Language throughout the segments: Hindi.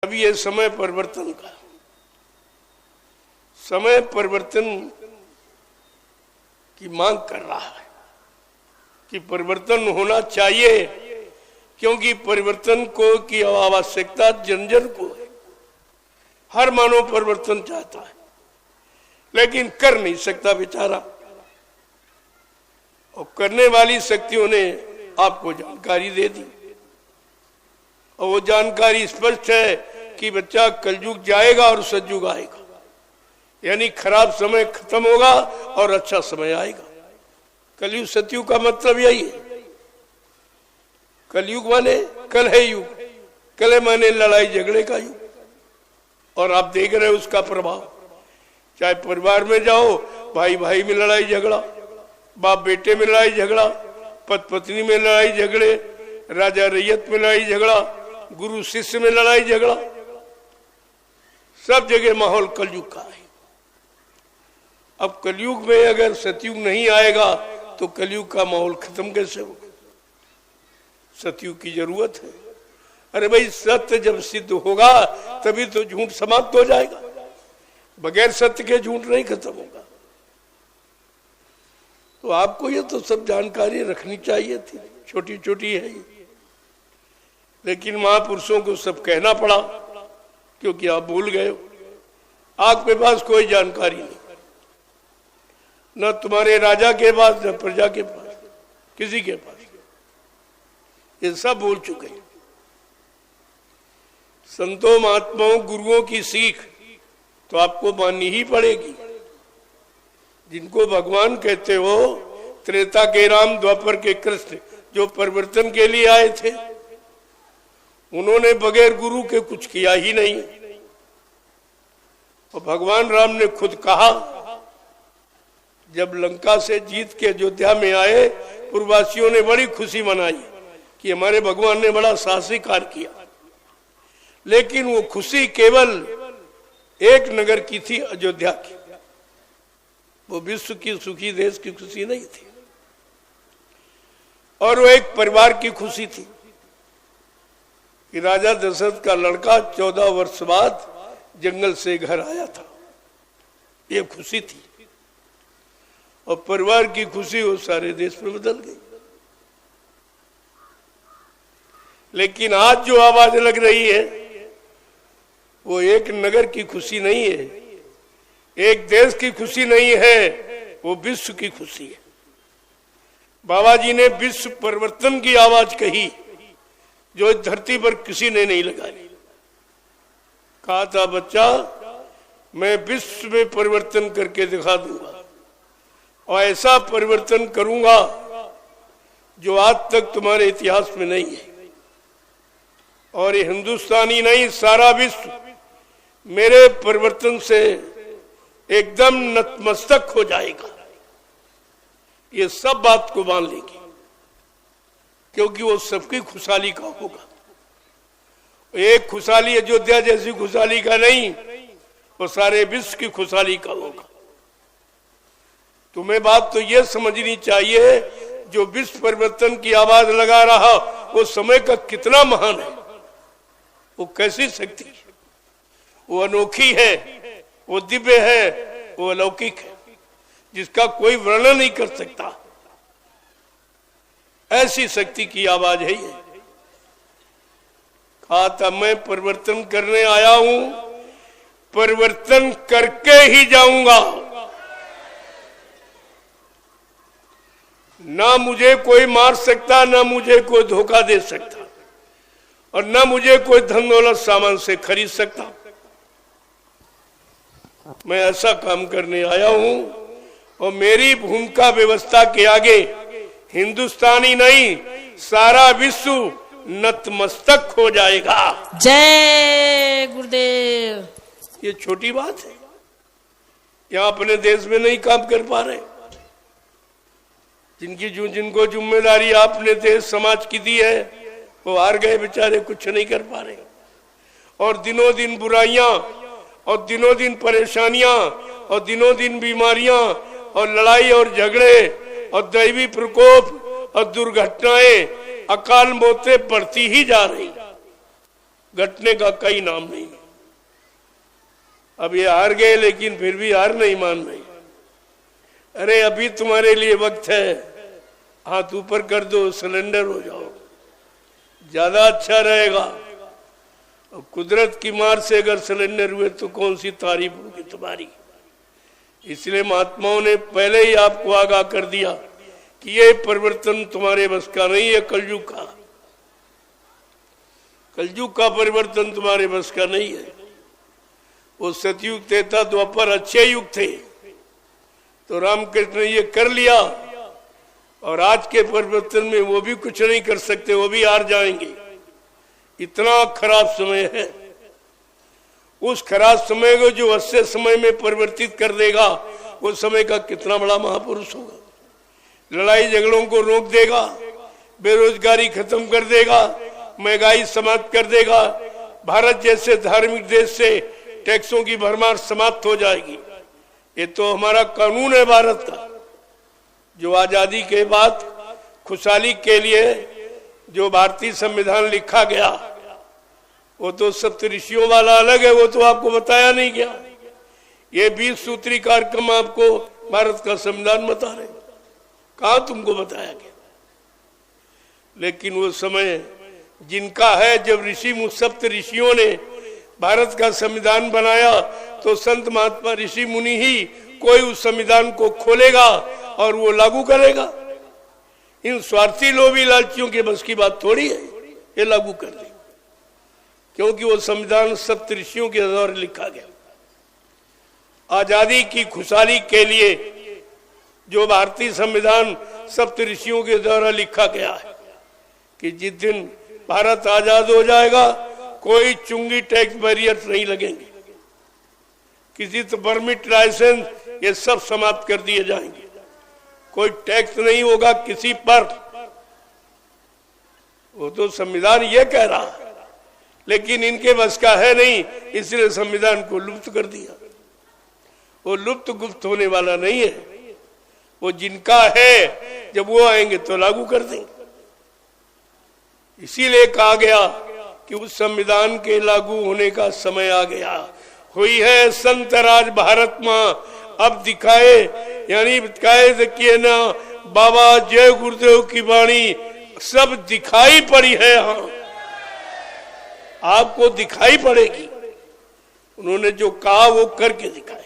अभी ये समय परिवर्तन का समय परिवर्तन की मांग कर रहा है कि परिवर्तन होना चाहिए, क्योंकि परिवर्तन को की आवश्यकता जन जन को है। हर मानव परिवर्तन चाहता है लेकिन कर नहीं सकता बेचारा, और करने वाली शक्तियों ने आपको जानकारी दे दी और वो जानकारी स्पष्ट है कि बच्चा कलयुग जाएगा और सतयुग आएगा, यानी खराब समय खत्म होगा और अच्छा समय आएगा। कलयुग सतयुग का मतलब यही है। कलयुग माने कल है युग, कल माने लड़ाई झगड़े का युग, और आप देख रहे हो उसका प्रभाव। चाहे परिवार में जाओ, भाई भाई में लड़ाई झगड़ा, बाप बेटे में लड़ाई झगड़ा, पति पत्नी में लड़ाई झगड़े, राजा रैयत में लड़ाई झगड़ा, गुरु शिष्य में लड़ाई झगड़ा, सब जगह माहौल कलयुग का है। अब कलयुग में अगर सतयुग नहीं आएगा तो कलयुग का माहौल खत्म कैसे होगा? सतयुग की जरूरत है। अरे भाई, सत्य जब सिद्ध होगा तभी तो झूठ समाप्त हो जाएगा, बगैर सत्य के झूठ नहीं खत्म होगा। तो आपको ये तो सब जानकारी रखनी चाहिए थी, छोटी छोटी है ये, लेकिन महापुरुषों को सब कहना पड़ा क्योंकि आप भूल गए हो। आपके पास कोई जानकारी नहीं, न तुम्हारे राजा के पास, न प्रजा के पास, किसी के पास। ये सब भूल चुके हैं। संतों महात्माओं गुरुओं की सीख तो आपको माननी ही पड़ेगी। जिनको भगवान कहते हो, त्रेता के राम, द्वापर के कृष्ण, जो परिवर्तन के लिए आए थे, उन्होंने बगैर गुरु के कुछ किया ही नहीं। और भगवान राम ने खुद कहा, जब लंका से जीत के अयोध्या में आए, पूर्ववासियों ने बड़ी खुशी मनाई कि हमारे भगवान ने बड़ा साहसी कार्य किया, लेकिन वो खुशी केवल एक नगर की थी, अयोध्या की। वो विश्व की सुखी देश की खुशी नहीं थी, और वो एक परिवार की खुशी थी कि राजा दशरथ का लड़का 14 वर्ष बाद जंगल से घर आया था। ये खुशी थी, और परिवार की खुशी वो सारे देश में बदल गई। लेकिन आज जो आवाज लग रही है वो एक नगर की खुशी नहीं है, एक देश की खुशी नहीं है, वो विश्व की खुशी है। बाबा जी ने विश्व परिवर्तन की आवाज कही, जो इस धरती पर किसी ने नहीं लगाई। कहा था, बच्चा मैं विश्व में परिवर्तन करके दिखा दूंगा, और ऐसा परिवर्तन करूंगा जो आज तक तुम्हारे इतिहास में नहीं है। और ये हिंदुस्तानी नहीं, सारा विश्व मेरे परिवर्तन से एकदम नतमस्तक हो जाएगा। ये सब बात को मान लेगी, क्योंकि वो सबकी खुशहाली का होगा। एक खुशहाली अयोध्या जैसी खुशहाली का नहीं, वो सारे विश्व की खुशहाली का होगा। तुम्हें बात तो ये समझनी चाहिए, जो विश्व परिवर्तन की आवाज लगा रहा वो समय का कितना महान है, वो कैसी शक्ति है, वो अनोखी है, वो दिव्य है, वो अलौकिक है, जिसका कोई वर्णन नहीं कर सकता। ऐसी शक्ति की आवाज है ये। कहा था, मैं परिवर्तन करने आया हूं, परिवर्तन करके ही जाऊंगा। ना मुझे कोई मार सकता, ना मुझे कोई धोखा दे सकता, और ना मुझे कोई धन दौलत सामान से खरीद सकता। मैं ऐसा काम करने आया हूं, और मेरी भूमिका व्यवस्था के आगे हिंदुस्तानी नहीं, सारा विश्व नतमस्तक हो जाएगा। जय गुरुदेव। ये छोटी बात है, यहाँ अपने देश में नहीं काम कर पा रहे। जिनको जिम्मेदारी आपने देश समाज की दी है, वो हार गए बेचारे, कुछ नहीं कर पा रहे। और दिनों दिन बुराइयां, और दिनों दिन परेशानियां, और दिनों दिन बीमारियां, और लड़ाई और झगड़े, और दैवी प्रकोप, और दुर्घटनाएं, अकाल मौतें बढ़ती ही जा रही। घटने का कई नाम नहीं। अब ये हार गए लेकिन फिर भी हार नहीं मान रहे। अरे अभी तुम्हारे लिए वक्त है, हाथ ऊपर कर दो, सिलेंडर हो जाओ, ज्यादा अच्छा रहेगा। और कुदरत की मार से अगर सिलेंडर हुए तो कौन सी तारीफ होगी तुम्हारी। इसलिए महात्माओं ने पहले ही आपको आगाह कर दिया कि ये परिवर्तन तुम्हारे बस का नहीं है। कलयुग का परिवर्तन तुम्हारे बस का नहीं है। वो सतयुग त्रेता द्वापर अच्छे युग थे, तो रामकृष्ण ने ये कर लिया, और आज के परिवर्तन में वो भी कुछ नहीं कर सकते, वो भी हार जाएंगे। इतना खराब समय है। उस खराब समय को जो अच्छे समय में परिवर्तित कर देगा, वो समय का कितना बड़ा महापुरुष होगा। लड़ाई झगड़ों को रोक देगा, बेरोजगारी खत्म कर देगा, महंगाई समाप्त कर देगा। भारत जैसे धार्मिक देश से टैक्सों की भरमार समाप्त हो जाएगी। ये तो हमारा कानून है भारत का, जो आजादी के बाद खुशहाली के लिए जो भारतीय संविधान लिखा गया, वो तो सप्तऋषियों वाला अलग है, वो तो आपको बताया नहीं गया। ये 20 सूत्री कार्यक्रम आपको भारत का संविधान बता रहे, कहा तुमको बताया गया। लेकिन वो समय जिनका है, जब सप्त ऋषियों ने भारत का संविधान बनाया, तो संत महात्मा ऋषि मुनि ही कोई उस संविधान को खोलेगा और वो लागू करेगा। इन स्वार्थी लोभी लालचियों के बस की बात थोड़ी है ये लागू कर दे, क्योंकि वो संविधान सप्त ऋषियों के द्वारा लिखा गया। आजादी की खुशहाली के लिए जो भारतीय संविधान सप्त ऋषियों के द्वारा लिखा गया है कि जिस दिन भारत आजाद हो जाएगा, कोई चुंगी टैक्स बैरियर नहीं लगेंगे, किसी तो परमिट लाइसेंस ये सब समाप्त कर दिए जाएंगे, कोई टैक्स नहीं होगा किसी पर। वो तो संविधान ये कह रहा है, लेकिन इनके बस का है नहीं, इसलिए संविधान को लुप्त कर दिया। वो लुप्त गुप्त होने वाला नहीं है, वो जिनका है जब वो आएंगे तो लागू कर देंगे। इसीलिए कहा गया कि उस संविधान के लागू होने का समय आ गया। हुई है संत राज भारत मां अब दिखाए, यानी दिखाए किए ना बाबा जय गुरुदेव की वाणी सब दिखाई पड़ी है। हाँ, आपको दिखाई पड़ेगी। उन्होंने जो कहा वो करके दिखाएंगे।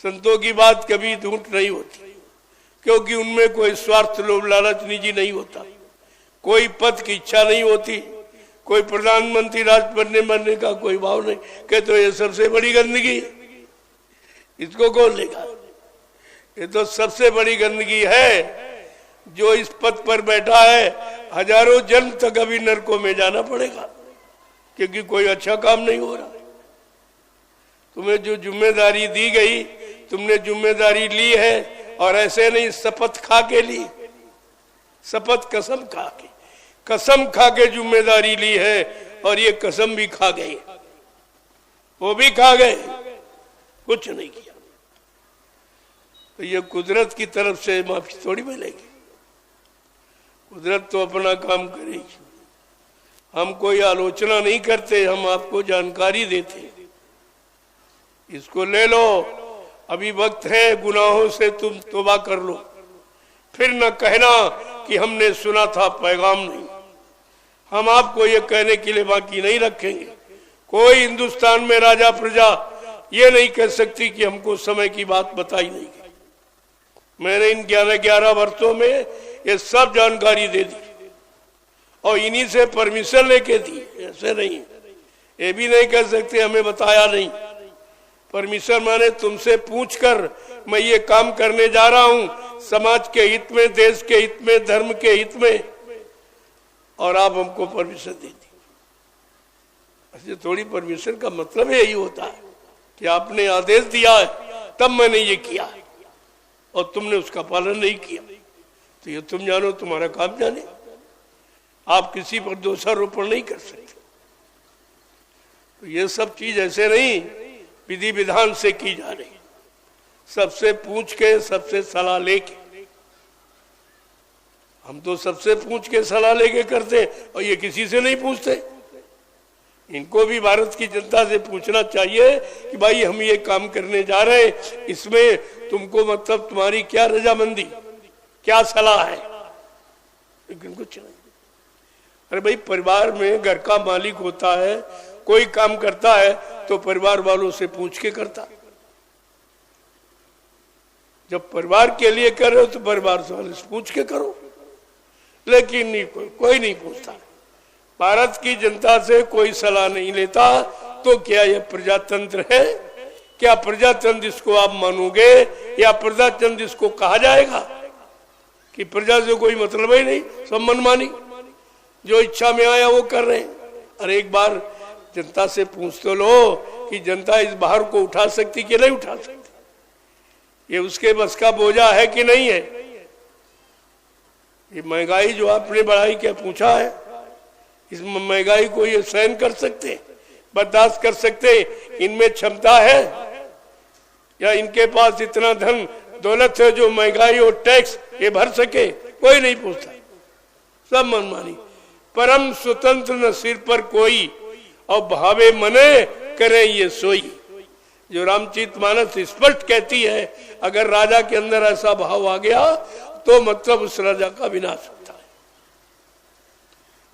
संतों की बात कभी झूठ नहीं होती, क्योंकि उनमें कोई स्वार्थ लोभ लालच निजी नहीं होता, कोई पद की इच्छा नहीं होती, कोई प्रधानमंत्री राज बनने का कोई भाव नहीं। कहते तो ये सबसे बड़ी गंदगी है, इसको कौन लेगा। ये तो सबसे बड़ी गंदगी है। जो इस पद पर बैठा है, हजारों जन्म तक अभी नरकों में जाना पड़ेगा, क्योंकि कोई अच्छा काम नहीं हो रहा। तुम्हें जो जिम्मेदारी दी गई, तुमने जिम्मेदारी ली है, और ऐसे नहीं शपथ खा के ली, शपथ कसम खा के जिम्मेदारी ली है, और ये कसम भी खा गए, वो भी खा गए, कुछ नहीं किया। तो ये कुदरत की तरफ से माफी थोड़ी मिलेगी। कुदरत तो अपना काम करेगी। हम कोई आलोचना नहीं करते, हम आपको जानकारी देते। इसको ले लो, अभी वक्त है, गुनाहों से तुम तौबा कर लो, फिर न कहना कि हमने सुना था पैगाम नहीं। हम आपको ये कहने के लिए बाकी नहीं रखेंगे। कोई हिंदुस्तान में राजा प्रजा ये नहीं कह सकती कि हमको समय की बात बताई नहीं गई। मैंने इन 11 वर्षों में ये सब जानकारी दे दी, और इन्हीं से परमिशन लेके दी। ऐसे नहीं, ये भी नहीं कह सकते हमें बताया नहीं। परमिशन माने तुमसे पूछकर मैं ये काम करने जा रहा हूं, समाज के हित में, देश के हित में, धर्म के हित में, और आप हमको परमिशन दे दी। ऐसे थोड़ी परमिशन का मतलब यही होता है कि आपने आदेश दिया है तब मैंने ये किया है, और तुमने उसका पालन नहीं किया, तो ये तुम जानो, तुम्हारा काम जाने। आप किसी पर दोषारोपण नहीं कर सकते। तो ये सब चीज ऐसे नहीं, विधि विधान से की जा रही, सबसे पूछ के, सबसे सलाह लेके। हम तो सबसे पूछ के सलाह लेके करते, और ये किसी से नहीं पूछते। इनको भी भारत की जनता से पूछना चाहिए कि भाई हम ये काम करने जा रहे हैं, इसमें तुमको मतलब तुम्हारी क्या रजामंदी, क्या सलाह है, लेकिन कुछ नहीं। अरे भाई परिवार में घर का मालिक होता है, कोई काम करता है तो परिवार वालों से पूछ के करता। जब परिवार के लिए कर रहे हो तो परिवार वालों से पूछ के करो, लेकिन नहीं, कोई नहीं पूछता। भारत की जनता से कोई सलाह नहीं लेता। तो क्या यह प्रजातंत्र है? क्या प्रजातंत्र इसको आप मानोगे या प्रजातंत्र इसको कहा जाएगा कि प्रजा से कोई मतलब ही नहीं, सब मनमानी, जो इच्छा में आया वो कर रहे हैं। अरे एक बार जनता से पूछ तो लो कि जनता इस भार को उठा सकती कि नहीं उठा सकती, ये उसके बस का बोझा है कि नहीं है। ये महंगाई जो आपने बढ़ाई, क्या पूछा है? इस महंगाई को ये सहन कर सकते, बर्दाश्त कर सकते, इनमें क्षमता है या इनके पास इतना धन दौलत है जो महंगाई और टैक्स ये भर सके? कोई नहीं पूछता, सब मनमानी। परम स्वतंत्र न सिर पर कोई, और भावे मने करे ये सोई। जो रामचरितमानस स्पष्ट कहती है, अगर राजा के अंदर ऐसा भाव आ गया तो मतलब उस राजा का विनाश होता है,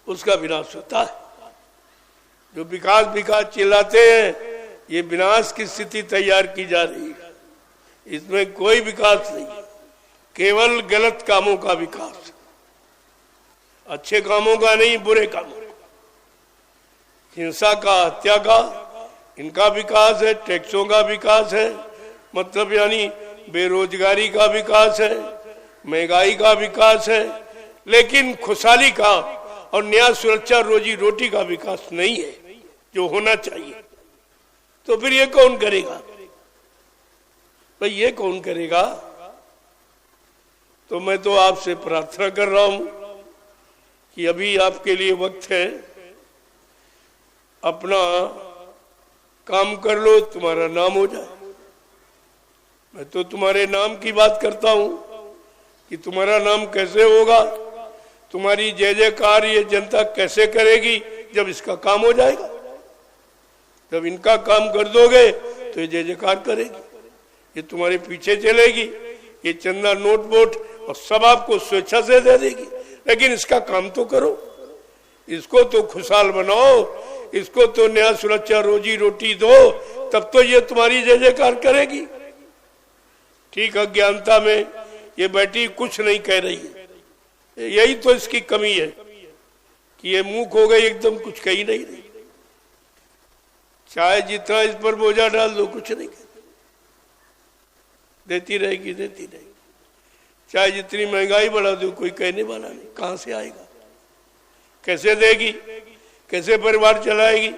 उसका विनाश होता है। जो विकास विकास चिल्लाते हैं, ये विनाश की स्थिति तैयार की जा रही है। इसमें कोई विकास नहीं, केवल गलत कामों का विकास, अच्छे कामों का नहीं, बुरे कामों का, हिंसा का, हत्या का, इनका विकास है, टैक्सों का विकास है, मतलब यानी बेरोजगारी का विकास है, महंगाई का विकास है, लेकिन खुशहाली का और न्याय सुरक्षा रोजी रोटी का विकास नहीं है जो होना चाहिए। तो फिर ये कौन करेगा भाई, ये कौन करेगा? तो मैं तो आपसे प्रार्थना कर रहा हूं कि अभी आपके लिए वक्त है, अपना काम कर लो, तुम्हारा नाम हो जाए। मैं तो तुम्हारे नाम की बात करता हूं कि तुम्हारा नाम कैसे होगा, तुम्हारी जय जयकार ये जनता कैसे करेगी जब इसका काम हो जाएगा। जब इनका काम कर दोगे तो ये जय जयकार करेगी, ये तुम्हारे पीछे चलेगी, ये चंदा नोट वोट और सब आपको स्वेच्छा से दे देगी। लेकिन इसका काम तो करो, इसको तो खुशहाल बनाओ, इसको तो न्याय सुरक्षा रोजी रोटी दो, तब तो ये तुम्हारी जय जयकार करेगी। ठीक अज्ञानता में ये बैठी कुछ नहीं कह रही है, यही तो इसकी कमी है कि ये मूक हो गई, एकदम कुछ कही नहीं रही। चाहे जितना इस पर बोझा डाल दो कुछ नहीं कहती, देती रहेगी देती रहेगी। चाहे जितनी महंगाई बढ़ा दो कोई कहने वाला नहीं, कहां से आएगा, कैसे देगी, कैसे परिवार चलाएगी।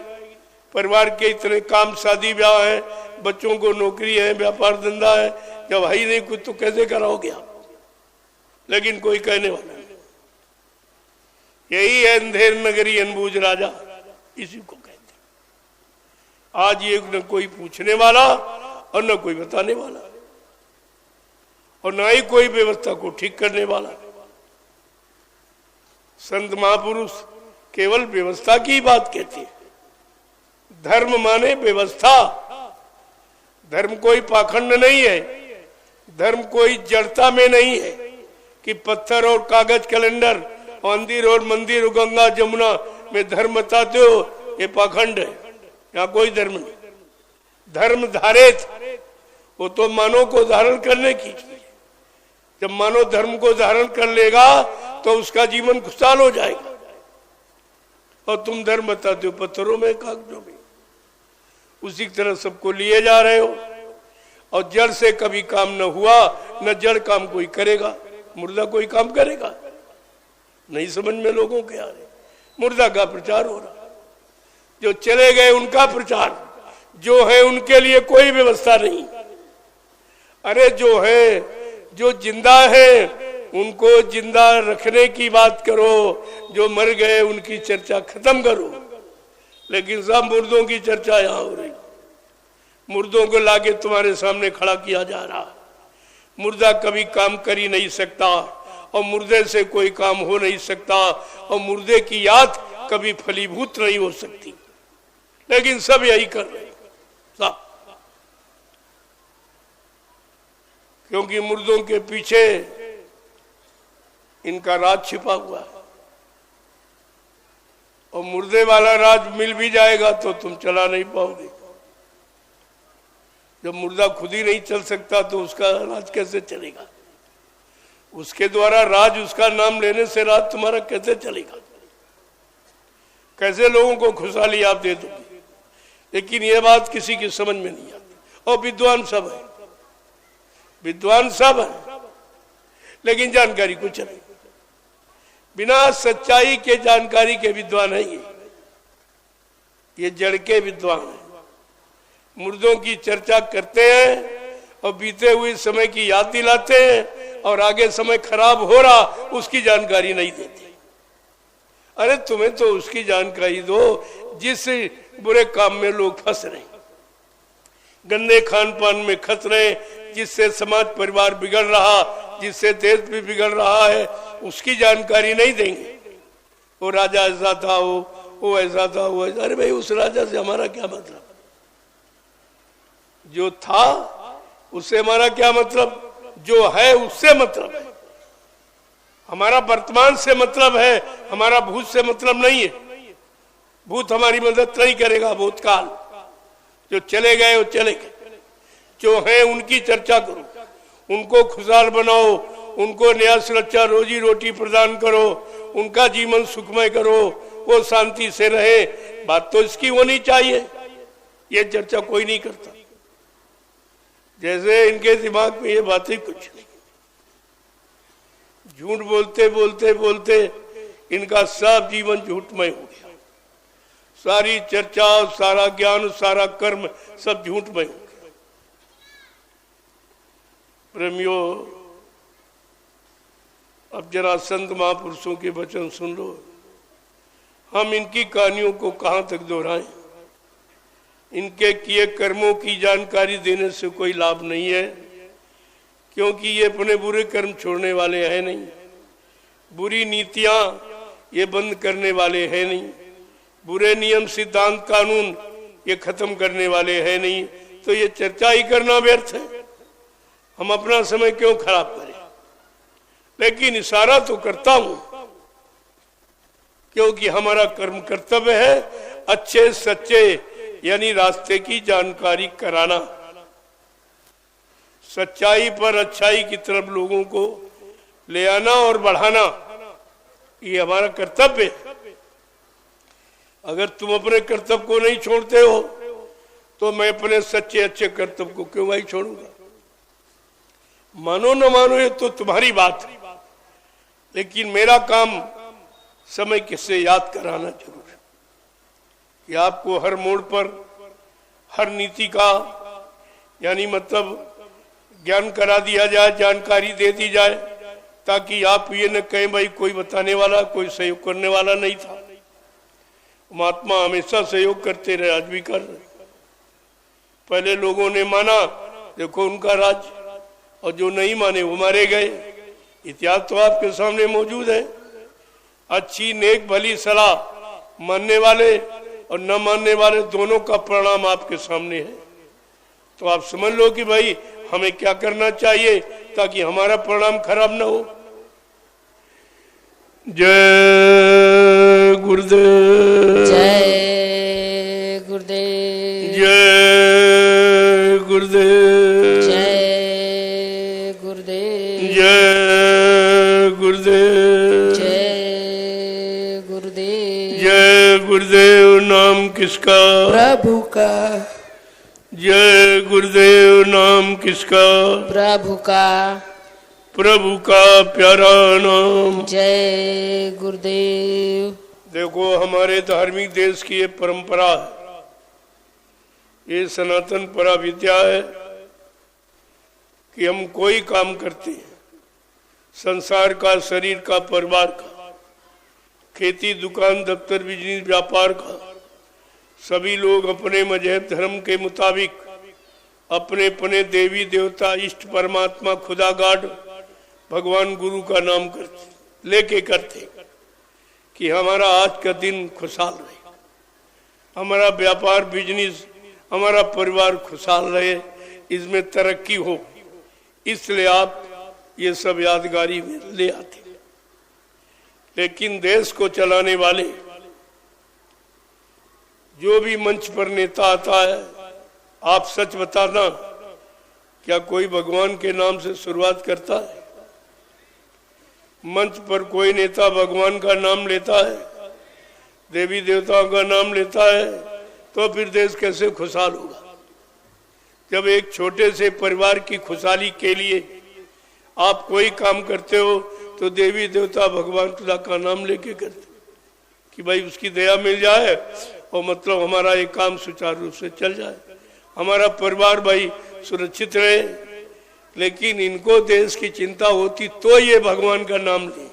परिवार के इतने काम, शादी ब्याह है, बच्चों को नौकरी है, व्यापार धंधा है, जब है ही नहीं कुछ तो कैसे कराओगे आप? लेकिन कोई कहने वाला नहीं। यही है अंधेर नगरी अनबूझ राजा, इसी को कहते हैं। आज ये न कोई पूछने वाला और न कोई बताने वाला, और न ही कोई व्यवस्था को ठीक करने वाला। संत महापुरुष केवल व्यवस्था की बात कहते हैं। धर्म माने व्यवस्था, धर्म कोई पाखंड नहीं है, धर्म कोई जड़ता में नहीं है कि पत्थर और कागज कैलेंडर, मंदिर और मंदिर, गंगा जमुना में धर्म बताते हो, ये पाखंड है। यहाँ कोई धर्म नहीं। धर्म धारित, वो तो मानव को धारण करने की। जब मानव धर्म को धारण कर लेगा तो उसका जीवन खुशहाल हो जाएगा। और तुम धर्म बताते हो पत्थरों में, कागजों में, उसी तरह सबको लिए जा रहे हो। और जड़ से कभी काम न हुआ, न जड़ काम कोई करेगा। मुर्दा कोई काम करेगा नहीं, समझ में लोगों के आ रहे। मुर्दा का प्रचार हो रहा, जो चले गए उनका प्रचार, जो है उनके लिए कोई व्यवस्था नहीं। अरे जो है, जो जिंदा है उनको जिंदा रखने की बात करो, जो मर गए उनकी चर्चा खत्म करो। लेकिन सब मुर्दों की चर्चा यहाँ हो रही, मुर्दों को लाके तुम्हारे सामने खड़ा किया जा रहा। मुर्दा कभी काम कर ही नहीं सकता, और मुर्दे से कोई काम हो नहीं सकता, और मुर्दे की याद कभी फलीभूत नहीं हो सकती। लेकिन सब यही कर रहे हैं, सब। क्योंकि मुर्दों के पीछे इनका राज छिपा हुआ है, और मुर्दे वाला राज मिल भी जाएगा तो तुम चला नहीं पाओगे। जब मुर्दा खुद ही नहीं चल सकता तो उसका राज कैसे चलेगा? उसके द्वारा राज, उसका नाम लेने से राज तुम्हारा कैसे चलेगा? कैसे लोगों को खुशहाली आप दे दोगे? लेकिन यह बात किसी की समझ में नहीं आती। और विद्वान सब है, विद्वान सब है, लेकिन जानकारी कुछ नहीं। बिना सच्चाई के जानकारी के विद्वान है ये जड़ के विद्वान है। मुर्दों की चर्चा करते हैं और बीते हुए समय की याद दिलाते हैं, और आगे समय खराब हो रहा उसकी जानकारी नहीं देते। अरे तुम्हें तो उसकी जानकारी दो जिस बुरे काम में लोग फंस रहे, गंदे खान पान में फंस रहे, जिससे समाज परिवार बिगड़ रहा, जिससे देश भी बिगड़ रहा है, उसकी जानकारी नहीं देंगे। वो राजा ऐसा था, वो ऐसा था, वो ऐसा। अरे भाई, उस राजा से हमारा क्या मतलब? जो था उससे हमारा क्या मतलब? जो है उससे मतलब है। हमारा वर्तमान से मतलब है, हमारा भूत से मतलब नहीं है। भूत हमारी मदद नहीं करेगा। भूतकाल जो चले गए वो चले गए, जो है उनकी चर्चा करो, उनको खुशहाल बनाओ, उनको न्याय सुरक्षा रोजी रोटी प्रदान करो, उनका जीवन सुखमय करो, वो शांति से रहे। बात तो इसकी होनी चाहिए। ये चर्चा कोई नहीं करता। जैसे इनके दिमाग में ये बातें कुछ नहीं। झूठ बोलते बोलते बोलते इनका सब जीवन झूठमय हो गया। सारी चर्चा, सारा ज्ञान, सारा कर्म सब झूठमय हो गया। प्रेमियों, अब जरा संत महापुरुषों के वचन सुन लो। हम इनकी कहानियों को कहां तक दोहराएं? इनके किए कर्मों की जानकारी देने से कोई लाभ नहीं है, क्योंकि ये अपने बुरे कर्म छोड़ने वाले हैं नहीं, बुरी नीतियां ये बंद करने वाले हैं नहीं, बुरे नियम सिद्धांत कानून ये खत्म करने वाले हैं नहीं। तो ये चर्चा ही करना व्यर्थ है। हम अपना समय क्यों खराब करें? लेकिन इशारा तो करता हूं, क्योंकि हमारा कर्म कर्तव्य है अच्छे सच्चे यानी रास्ते की जानकारी कराना, सच्चाई पर अच्छाई की तरफ लोगों को ले आना और बढ़ाना, ये हमारा कर्तव्य है। अगर तुम अपने कर्तव्य को नहीं छोड़ते हो तो मैं अपने सच्चे अच्छे कर्तव्य को क्यों भाई छोड़ूंगा? मानो न मानो ये तो तुम्हारी बात है, लेकिन मेरा काम समय किससे याद कराना जरूर है कि आपको हर मोड़ पर हर नीति का यानी मतलब ज्ञान करा दिया जाए, जानकारी दे दी जाए, ताकि आप ये न कहें भाई कोई बताने वाला, कोई सहयोग करने वाला नहीं था। महात्मा हमेशा सहयोग करते रहे, आज भी कर रहे। पहले लोगों ने माना, देखो उनका राज, और जो नहीं माने वो मारे गए। इतिहास तो आपके सामने मौजूद है। अच्छी नेक भली सलाह मानने वाले और न मानने वाले दोनों का परिणाम आपके सामने है। तो आप समझ लो कि भाई हमें क्या करना चाहिए ताकि हमारा परिणाम खराब ना हो। जय गुरुदेव, जय गुरुदेव, जय गुरुदेव, जय गुरुदेव, जय गुरुदेव, जय गुरुदेव। जय गुरुदेव नाम किसका? प्रभु का। जय गुरुदेव नाम किसका? प्रभु का। प्रभु का प्यारा नाम। जय गुरुदेव। देखो, हमारे धार्मिक देश की ये परंपरा है, ये सनातन परा विद्या है कि हम कोई काम करते हैं, संसार का, शरीर का, परिवार का, खेती, दुकान, दफ्तर, बिजनेस, व्यापार का, सभी लोग अपने मजहब धर्म के मुताबिक अपने अपने देवी देवता, इष्ट परमात्मा, खुदा गाड, भगवान गुरु का नाम करते, लेके करते कि हमारा आज का दिन खुशहाल रहे, हमारा व्यापार बिजनेस, हमारा परिवार खुशहाल रहे, इसमें तरक्की हो, इसलिए आप ये सब यादगारी में ले आते। लेकिन देश को चलाने वाले जो भी मंच पर नेता आता है, आप सच बताना, क्या कोई भगवान के नाम से शुरुआत करता है? मंच पर कोई नेता भगवान का नाम लेता है, देवी देवताओं का नाम लेता है, तो फिर देश कैसे खुशहाल होगा? जब एक छोटे से परिवार की खुशहाली के लिए आप कोई काम करते हो तो देवी देवता भगवान खुदा का नाम लेके करते कि भाई उसकी दया मिल जाए और मतलब हमारा एक काम सुचारू रूप से चल जाए, हमारा परिवार भाई सुरक्षित रहे। लेकिन इनको देश की चिंता होती तो ये भगवान का नाम ले,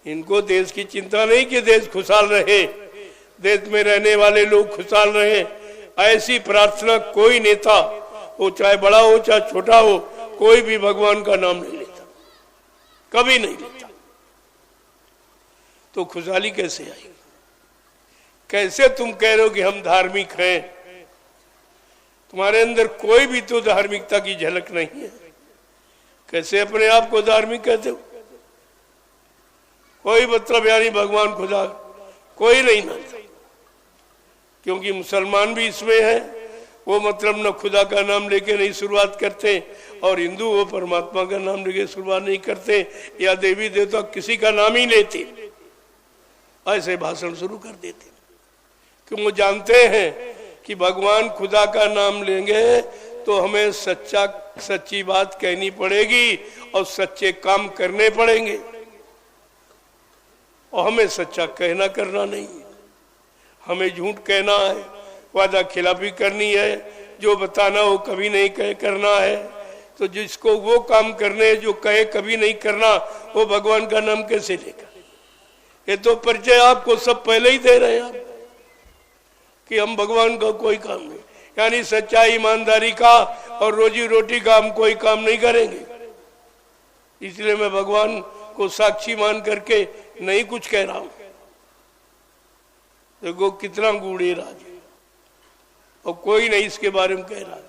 इनको देश की चिंता नहीं कि देश खुशहाल रहे, देश में रहने वाले लोग खुशहाल रहे। ऐसी प्रार्थना कोई नेता हो, चाहे बड़ा हो चाहे छोटा हो, कोई भी भगवान का नाम नहीं लेता, कभी नहीं लेता। तो खुशहाली कैसे आएगी? कैसे तुम कह रहे हो कि हम धार्मिक हैं? तुम्हारे अंदर कोई भी तो धार्मिकता की झलक नहीं है। कैसे अपने आप को धार्मिक कहते हो? कोई मतलब यानी भगवान खुदा कोई नहीं मानता, क्योंकि मुसलमान भी इसमें है, वो मतलब न खुदा का नाम लेके नहीं शुरुआत करते, और हिंदू वो परमात्मा का नाम लेके शुरुआत नहीं करते, या देवी देवता किसी का नाम ही लेते, ऐसे भाषण शुरू कर देते। क्यों? वो जानते हैं कि भगवान खुदा का नाम लेंगे तो हमें सच्ची बात कहनी पड़ेगी और सच्चे काम करने पड़ेंगे, और हमें सच्चा कहना करना नहीं है, हमें झूठ कहना है, वादा खिलाफी करनी है, जो बताना वो कभी नहीं कहे करना है। तो जिसको वो काम करने जो कहे कभी नहीं करना, वो भगवान का नाम कैसे लेगा? ये तो परिचय आपको सब पहले ही दे रहे हैं आप कि हम भगवान का कोई काम नहीं, यानी सच्चाई ईमानदारी का और रोजी रोटी का हम कोई काम नहीं करेंगे। इसलिए मैं भगवान को साक्षी मान करके नहीं कुछ कह रहा हूं। देखो कितना गूढ़े राज है, और कोई नहीं इसके बारे में कह रहा,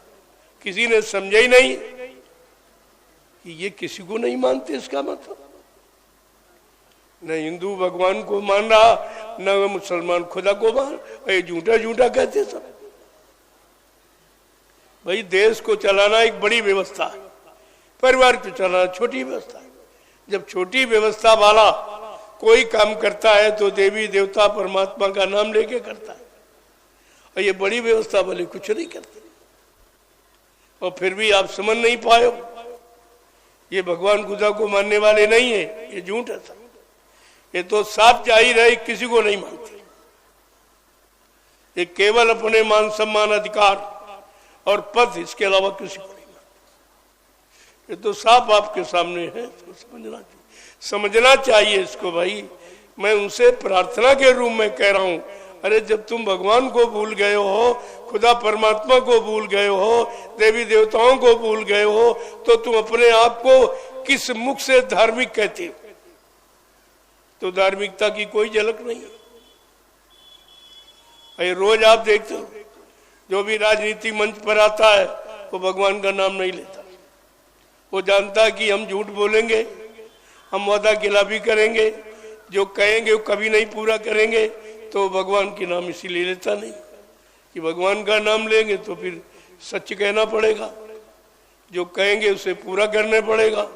किसी ने समझा ही नहीं कि ये किसी को नहीं मानते। इसका मतलब न हिंदू भगवान को मान रहा, न मुसलमान खुदा को मान, ये झूठा झूठा कहते सब। भाई देश को चलाना एक बड़ी व्यवस्था है, परिवार को चलाना छोटी व्यवस्था है। जब छोटी व्यवस्था वाला कोई काम करता है तो देवी देवता परमात्मा का नाम लेके करता है, और ये बड़ी व्यवस्था वाले कुछ नहीं करते। और फिर भी आप समझ नहीं पाए हो, ये भगवान खुदा को मानने वाले नहीं है, ये झूठ है सब। ये तो साफ जाहिर है किसी को नहीं मानते, ये केवल अपने मान सम्मान अधिकार और पद, इसके अलावा किसी को नहीं मानते। ये तो साफ आपके सामने है, तो समझना चाहिए इसको। भाई मैं उनसे प्रार्थना के रूप में कह रहा हूं, अरे जब तुम भगवान को भूल गए हो, खुदा परमात्मा को भूल गए हो, देवी देवताओं को भूल गए हो, तो तुम अपने आप को किस मुख से धार्मिक कहते हो? तो धार्मिकता की कोई झलक नहीं है। रोज आप देखते हो जो भी राजनीति मंच पर आता है वो भगवान का नाम नहीं लेता। वो जानता है कि हम झूठ बोलेंगे, हम वादा खिलाफी करेंगे, जो कहेंगे वो कभी नहीं पूरा करेंगे, तो भगवान के नाम इसीलिए लेता नहीं कि भगवान का नाम लेंगे तो फिर सच कहना पड़ेगा, जो कहेंगे उसे पूरा करने पड़ेगा।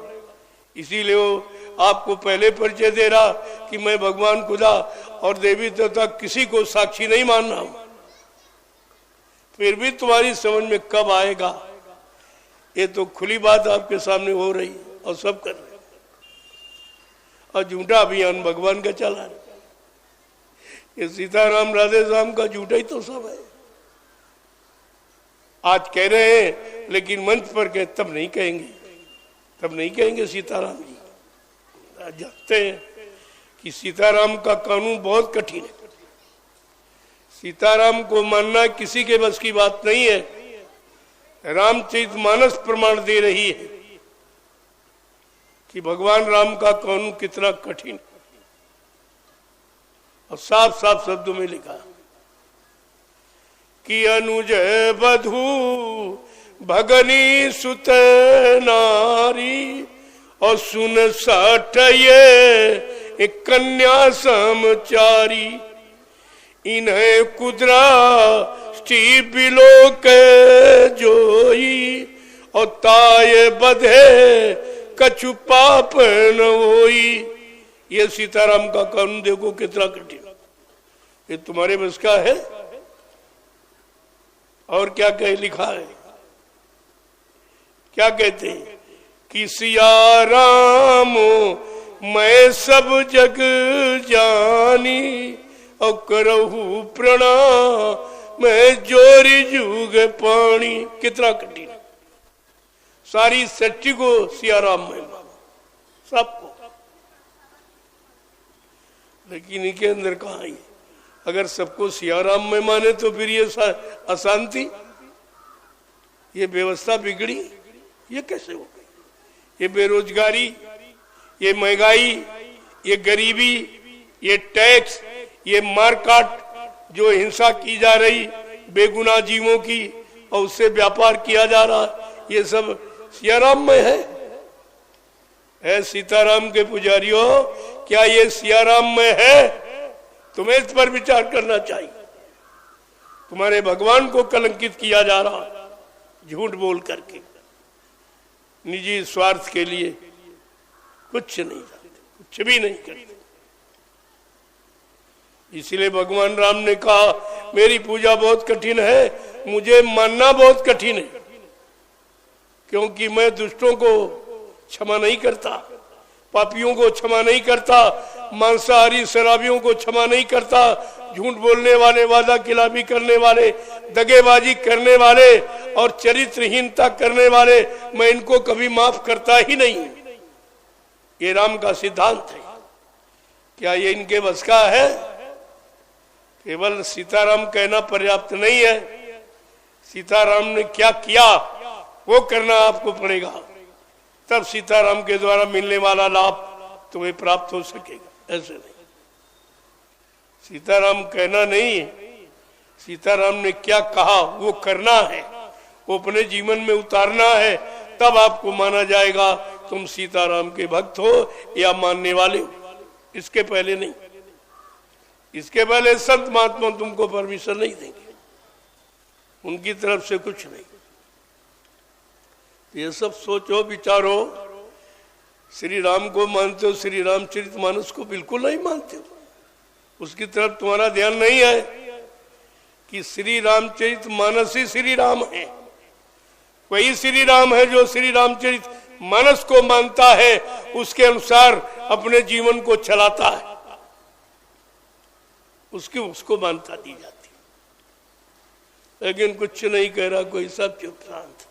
इसीलिए वो आपको पहले परिचय दे रहा कि मैं भगवान खुदा और देवी देवता किसी को साक्षी नहीं मान रहा हूं। फिर भी तुम्हारी समझ में कब आएगा? ये तो खुली बात आपके सामने हो रही है और सब कर रहे हैं, और झूठा अभियान भगवान का चला है। ये सीताराम राधे श्याम का झूठा ही तो सब है। आज कह रहे हैं लेकिन मंच पर कह तब नहीं कहेंगे, तब नहीं कहेंगे सीताराम जी। जानते हैं कि सीताराम का कानून बहुत कठिन है, सीताराम को मानना किसी के बस की बात नहीं है। रामचरितमानस प्रमाण दे रही है कि भगवान राम का कानून कितना कठिन, और साफ साफ शब्दों में लिखा कि अनुज बधू भगनी सुत नारी, और सुन साठ ये कन्या समचारी, इन्हें कुदरा स्टी बिलो के जोई, और ताये बधे कछु पाप न होई। ये सीताराम का कानून देखो कितना कठिन, ये तुम्हारे बस का है? और क्या कह लिखा है, क्या कहते हैं कि सिया राम मैं सब जग जानी, और करहु प्रणाम मैं जोरी जुग पानी। कितना कठिन, सारी सृष्टि को सिया राम में मानो, सबको, लेकिन इनके अंदर कहाँ है? अगर सबको सिया राम में माने तो फिर ये अशांति, ये व्यवस्था बिगड़ी, ये कैसे हो गई? ये बेरोजगारी, ये महंगाई, ये गरीबी, ये टैक्स, ये मारकाट, जो हिंसा की जा रही बेगुनाह जीवों की और उससे व्यापार किया जा रहा, ये सब सियाराम में है सीताराम के पुजारियों, क्या ये सियाराम में है? तुम्हें इस पर विचार करना चाहिए। तुम्हारे भगवान को कलंकित किया जा रहा झूठ बोल करके, निजी स्वार्थ के लिए कुछ नहीं जानते, कुछ भी नहीं करते। इसलिए भगवान राम ने कहा मेरी पूजा बहुत कठिन है, मुझे मानना बहुत कठिन है, क्योंकि मैं दुष्टों को क्षमा नहीं करता, पापियों को क्षमा नहीं करता, मांसाहारी शराबियों को क्षमा नहीं करता, झूठ बोलने वाले, वादा खिलाफी करने वाले, दगेबाजी करने वाले और चरित्रहीनता करने वाले, मैं इनको कभी माफ करता ही नहीं। ये राम का सिद्धांत है। क्या ये इनके बस का है? केवल सीताराम कहना पर्याप्त नहीं है। सीताराम ने क्या किया वो करना आपको पड़ेगा, तब सीताराम के द्वारा मिलने वाला लाभ तुम्हें प्राप्त हो सकेगा। ऐसे नहीं, सीताराम कहना नहीं, सीताराम ने क्या कहा वो करना है, वो अपने जीवन में उतारना है, तब आपको माना जाएगा तुम सीताराम के भक्त हो या मानने वाले हो। इसके पहले नहीं, इसके पहले संत महात्मा तुमको परमिशन नहीं देंगे, उनकी तरफ से कुछ नहीं। ये सब सोचो विचारो। श्री राम को मानते हो, श्री रामचरितमानस को बिल्कुल नहीं मानते हो, उसकी तरफ तुम्हारा ध्यान नहीं है कि श्री रामचरितमानस ही श्री राम है। वही श्री राम है जो श्री रामचरितमानस को मानता है, उसके अनुसार अपने जीवन को चलाता है, उसको मानता दी जाती। लेकिन कुछ नहीं कह रहा कोई, सब चुप शांत,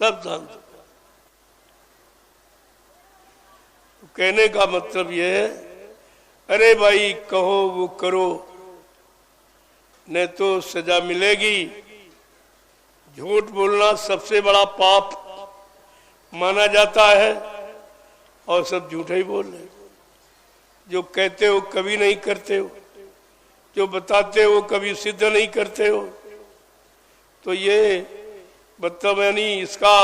सब शांत। कहने का मतलब यह है, अरे भाई कहो वो करो, नहीं तो सजा मिलेगी। झूठ बोलना सबसे बड़ा पाप माना जाता है, और सब झूठा ही बोल रहे। जो कहते हो कभी नहीं करते हो, जो बताते हो कभी सिद्ध नहीं करते हो, तो ये मतलब यानी इसका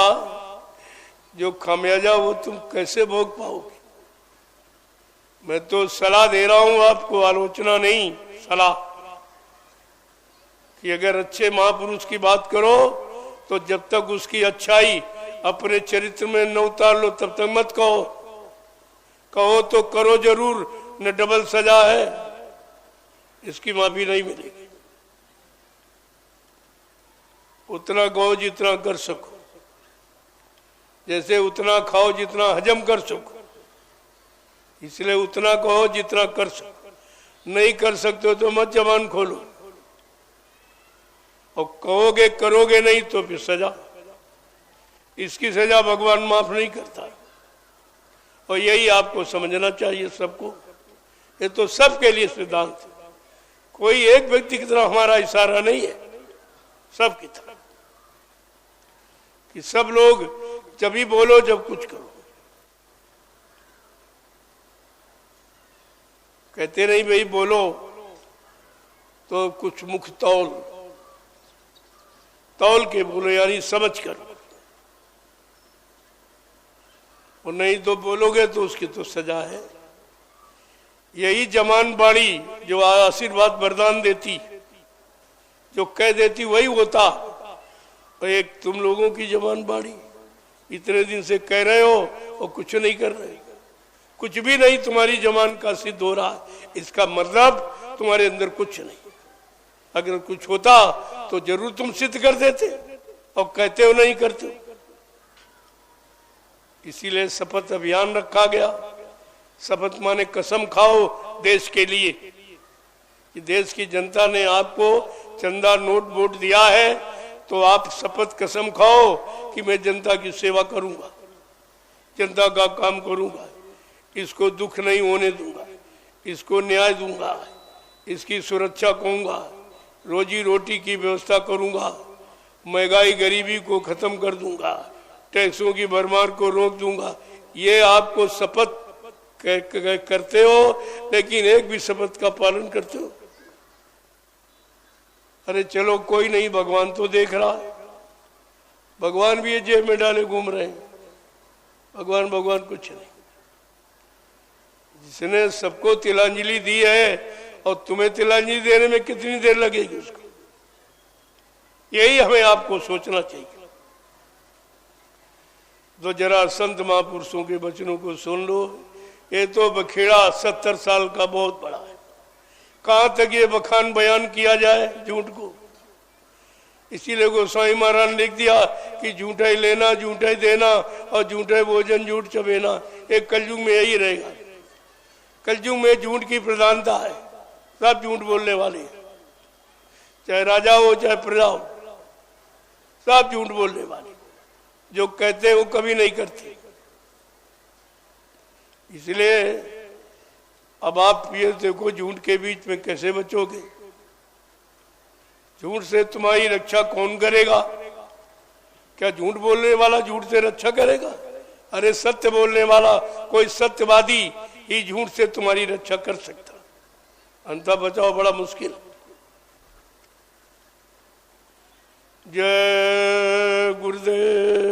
जो खामियाजा वो तुम कैसे भोग पाओगे। मैं तो सलाह दे रहा हूं आपको, आलोचना नहीं, सलाह, कि अगर अच्छे महापुरुष की बात करो तो जब तक उसकी अच्छाई अपने चरित्र में न उतार लो तब तक मत कहो। कहो तो करो जरूर, न डबल सजा है, इसकी माफी नहीं मिलेगी। उतना कहो जितना कर सको, जैसे उतना खाओ जितना हजम कर सको, इसलिए उतना कहो जितना कर सको। नहीं कर सकते हो तो मत जबान खोलो, और कहोगे करोगे नहीं तो फिर सजा, इसकी सजा भगवान माफ नहीं करता। और यही आपको समझना चाहिए सबको। ये तो सबके लिए सिद्धांत है, कोई एक व्यक्ति की तरफ हमारा इशारा नहीं है, सब की तरफ, कि सब लोग जब ही बोलो जब कुछ करो। कहते नहीं भाई बोलो तो कुछ मुख तौल, तौल के बोलो, यानी समझ कर, और नहीं तो बोलोगे तो उसकी तो सजा है। यही जमान बाणी जो आशीर्वाद वरदान देती, जो कह देती वही होता। और एक तुम लोगों की जमान बाणी, इतने दिन से कह रहे हो और कुछ नहीं कर रहे, कुछ भी नहीं तुम्हारी जमान का सिद्ध हो रहा, इसका मतलब तुम्हारे अंदर कुछ नहीं। अगर कुछ होता तो जरूर तुम सिद्ध कर देते, और कहते हो नहीं करते हो। इसीलिए शपथ अभियान रखा गया। शपथ माने कसम खाओ देश के लिए, कि देश की जनता ने आपको चंदा नोट वोट दिया है, तो आप शपथ कसम खाओ कि मैं जनता की सेवा करूंगा, जनता का काम करूंगा, इसको दुख नहीं होने दूंगा, इसको न्याय दूंगा, इसकी सुरक्षा करूंगा, रोजी रोटी की व्यवस्था करूंगा, महंगाई गरीबी को खत्म कर दूंगा, टैक्सों की भरमार को रोक दूंगा। ये आपको शपथ करते हो, लेकिन एक भी शपथ का पालन करते हो? अरे चलो कोई नहीं, भगवान तो देख रहा है, भगवान भी ये जेब में डाले घूम रहे हैं। भगवान भगवान कुछ नहीं। जिसने सबको तिलांजलि दी है, और तुम्हें तिलांजलि देने में कितनी देर लगेगी उसको, यही हमें आपको सोचना चाहिए। तो जरा संत महापुरुषों के वचनों को सुन लो। ये तो बखेड़ा 70 साल का बहुत बड़ा है। कहाँ तक ये बखान बयान किया जाए झूठ को। इसीलिए गोस्वामी महाराज ने लिख दिया कि झूठा ही लेना, झूठा ही देना, और झूठा भोजन झूठ चबेना। एक कलयुग में यही रहेगा। कलयुग में झूठ की प्रधानता है, सब झूठ बोलने वाले, चाहे राजा हो चाहे प्रजा हो, सब झूठ बोलने वाले। जो कहते हैं वो कभी नहीं करते। इसलिए अब आप ये देखो, झूठ के बीच में कैसे बचोगे? झूठ से तुम्हारी रक्षा कौन करेगा? क्या झूठ बोलने वाला झूठ से रक्षा करेगा? अरे सत्य बोलने वाला कोई सत्यवादी ही झूठ से तुम्हारी रक्षा कर सकता, अंतः बचाओ बड़ा मुश्किल। जय गुरुदेव।